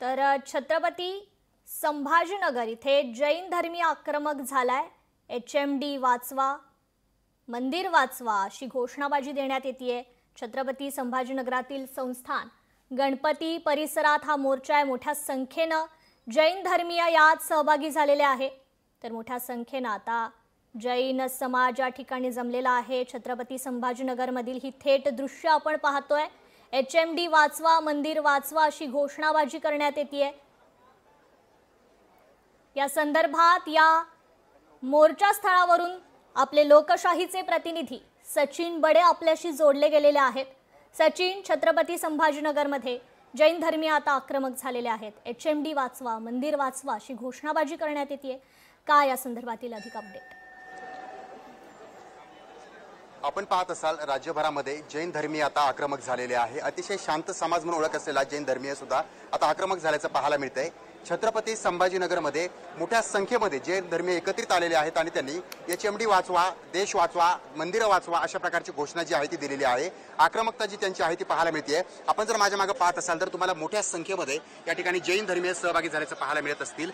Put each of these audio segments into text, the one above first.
छत्रपती संभाजीनगर इथे जैन धर्मीय आक्रमक झालाय। HMD वाचवा, मंदिर वाचवा अशी घोषणाबाजी देण्यात येते। छत्रपती संभाजीनगरातील संस्थान गणपती परिसरात हा मोर्चा आहे। मोठ्या संख्येने जैन धर्मीय यात सहभागी झालेले आहे। तर मोठ्या संख्येने आता जैन समाज या ठिकाणी जमलेला आहे। छत्रपती संभाजीनगर मधील ही थेट दृश्य आपण पाहतोय। HMD वाचवा, मंदिर वाचवा अशी घोषणाबाजी करण्यात येते। या संदर्भात या मोर्चा स्थळावरून आपले लोकशाहीचे प्रतिनिधी सचिन बडे आपल्याशी जोडले गेलेले आहेत। सचिन, छत्रपती संभाजीनगर मध्ये जैन धर्मीय आता आक्रमक झालेले आहेत। HMD वाचवा, मंदिर वाचवा अशी घोषणाबाजी करण्यात येते। काय या संदर्भातील अधिक अपडेट? आपण पाहत असाल राज्यभरामध्ये जैन धर्मीय आता आक्रमक झालेले आहे। अतिशय शांत समाज म्हणून ओळख असलेला जैन धर्मीय सुद्धा आता आक्रमक झाल्याचं पाहायला मिळतंय। छत्रपती संभाजीनगरमध्ये मोठ्या संख्येमध्ये जैन धर्मीय एकत्रित आलेले आहेत आणि त्यांनी HMD वाचवा, देश वाचवा, मंदिरं वाचवा अशा प्रकारची घोषणा जी आहे ती दिलेली आहे। आक्रमकता जी त्यांची आहे ती पाहायला मिळते। आपण जर माझ्या मागे पाहत असाल तर तुम्हाला मोठ्या संख्येमध्ये या ठिकाणी जैन धर्मीय सहभागी झाल्याचं पाहायला मिळत असतील।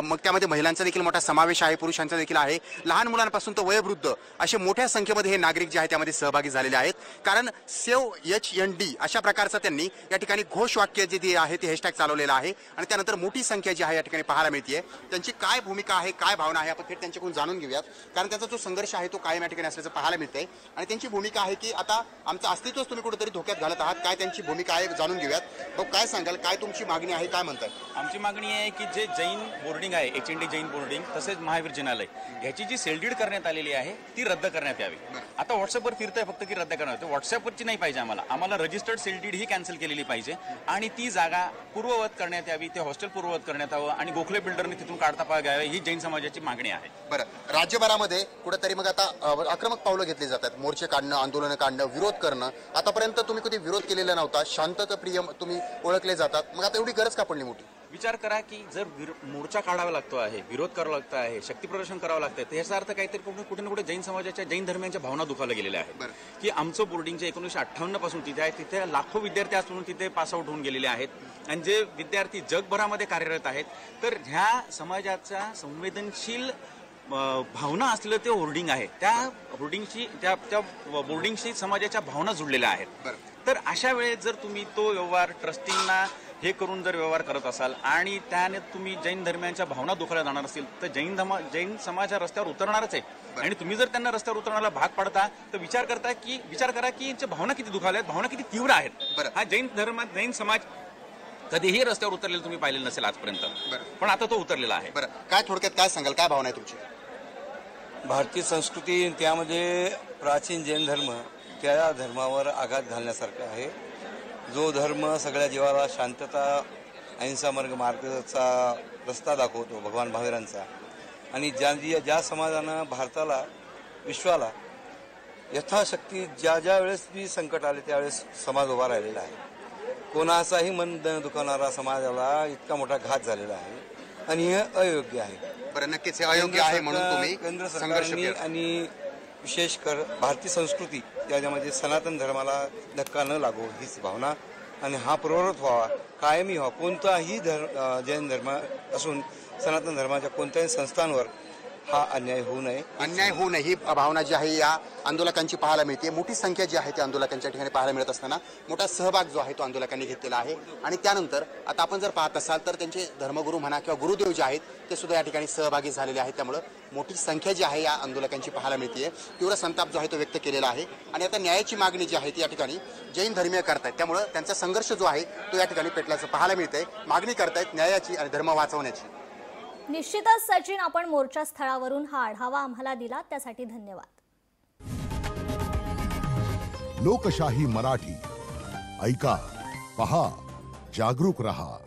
मग त्यामध्ये महिलांचा देखील मोठा समावेश आहे, पुरुषांचा देखील आहे, लहान मुलांपासून तर वयोवृद्ध असे मोठ्या संख्येमध्ये हे नागरिक जे आहेत त्यामध्ये सहभागी झालेले आहेत। कारण सेव HND अशा प्रकारचा त्यांनी या ठिकाणी घोषवाक्य जे आहे ते हॅशटॅग चालवलेलं आहे आणि त्यानंतर मोठी संख्या जी आहे या ठिकाणी पाहायला मिळते। त्यांची काय भूमिका आहे, काय भावना आहे आपण थेट त्यांच्याकडून जाणून घेऊयात। कारण त्यांचा जो संघर्ष आहे तो कायम या ठिकाणी असल्याचं पाहायला मिळतंय आणि त्यांची भूमिका आहे की आता आमचं अस्तित्वच तुम्ही कुठेतरी धोक्यात घालत आहात। काय त्यांची भूमिका आहे जाणून घेऊयात। मग काय सांगाल, काय तुमची मागणी आहे, काय म्हणताय? आमची मागणी आहे की जे जैन बोर्डिंग आहे, HND जैन बोर्डिंग तसेच महावीर जिनालय ह्याची जी सेलडीड करण्यात आलेली आहे ती रद्द करण्यात यावी। आता व्हॉट्सअपवर फिरतंय फक्त की रद्द करण्यात, व्हॉट्सअपवरची नाही पाहिजे, आम्हाला रजिस्टर्ड सेलडीड ही कॅन्सल केलेली पाहिजे आणि ती जागा पूर्ववत करण्यात यावी, ते हॉस्टेल पूर्ववत करण्यात यावं आणि गोखले बिल्डरने तिथून काढता घ्यावे ही जैन समाजाची मागणी आहे। बरं, राज्यभरामध्ये कुठेतरी मग आता आक्रमक पावलं घेतली जातात, मोर्चे काढणं, आंदोलन काढणं, विरोध करणं। आतापर्यंत तुम्ही कधी विरोध केलेला नव्हता, शांतताप्रिय तुम्ही ओळखले जातात, मग आता एवढी गरज का पडली मोठी? विचार करा की जर मोर्चा काढावा लागतो आहे, विरोध करावा लागतो आहे, शक्ती प्रदर्शन करावं लागतं, तर याचा अर्थ काहीतरी कुठे ना कुठे जैन समाजाच्या, जैन धर्मियांच्या भावना दुखावल्या गेलेल्या आहेत की आमचं बोर्डिंगचे 1958 पासून तिथे आहे, तिथे लाखो विद्यार्थी असून तिथे पासआउट होऊन गेलेले आहेत आणि जे विद्यार्थी जगभरामध्ये कार्यरत आहेत, तर ह्या समाजाचा संवेदनशील भावना असलेलं ते होर्डिंग आहे, त्या होर्डिंगशी त्या बोर्डिंगशी समाजाच्या भावना जुळलेल्या आहेत। तर अशा वेळेस जर तुम्ही तो व्यवहार ट्रस्टींना हे करून जर व्यवहार करत असाल आणि त्याने तुम्ही जैन धर्मियांच्या भावना दुखावल्या जाणार असतील तर जैन समाज हा रस्त्यावर उतरणारच आहे आणि तुम्ही जर त्यांना रस्त्यावर उतरण्याला भाग पाडता तर विचार करा की यांच्या भावना किती दुखावल्या आहेत, भावना किती तीव्र आहेत। हा जैन समाज कधीही रस्त्यावर उतरलेला तुम्ही पाहिलेलं नसेल आजपर्यंत, पण आता तो उतरलेला आहे। बरं, काय थोडक्यात काय सांगाल, काय भावना आहे तुमची? भारतीय संस्कृती त्यामध्ये प्राचीन जैन धर्म त्या धर्मावर आघात घालण्यासारखं आहे। जो धर्म सगळ्या जीवाला शांतता, अहिंसा मार्गाचा रस्ता दाखवतो भगवान महावीरांचा, आणि ज्या समाजानं भारताला, विश्वाला यथाशक्ती ज्या वेळेस बी संकट आले त्यावेळेस समाज उभा राहिलेला आहे। कोणाचाही मन दुखावणारा समाजाला इतका मोठा घात झालेला आहे आणि हे अयोग्य आहे। बरं, नक्कीच हे अयोग्य आहे म्हणून तुम्ही केंद्र सरकारने आणि विशेष कर भारतीय संस्कृती त्याच्यामध्ये सनातन धर्माला धक्का न लागो हीच भावना आणि हा प्रवृत्त व्हावा, कायमी व्हावा। कोणताही जैन धर्म असून सनातन धर्माच्या कोणत्याही संस्थांवर हा अन्याय होऊ नये ही भावना जी आहे या आंदोलकांची पाहायला मिळते। मोठी संख्या जी आहे त्या आंदोलकांच्या ठिकाणी पाहायला मिळत असताना मोठा सहभाग जो आहे तो आंदोलकांनी घेतलेला आहे आणि त्यानंतर आता आपण जर पाहत असाल तर त्यांचे धर्मगुरू म्हणा किंवा गुरुदेव जे आहेत ते सुद्धा या ठिकाणी सहभागी झालेले आहेत। त्यामुळे मोठी संख्या जी आहे या आंदोलकांची पाहायला मिळते। तीव्र संताप जो आहे तो व्यक्त केलेला आहे आणि आता न्यायाची मागणी जी आहे ती या ठिकाणी जैन धर्मीय करतायत, त्यामुळे त्यांचा संघर्ष जो आहे तो या ठिकाणी पेटल्याचं पाहायला मिळतंय। मागणी करतायत न्यायाची आणि धर्म वाचवण्याची। निश्चितच सचिन, आपण मोर्चा स्थळावरून हा आढावा आम्हाला दिला त्यासाठी धन्यवाद। लोकशाही मराठी ऐका, पहा, जागरूक रहा।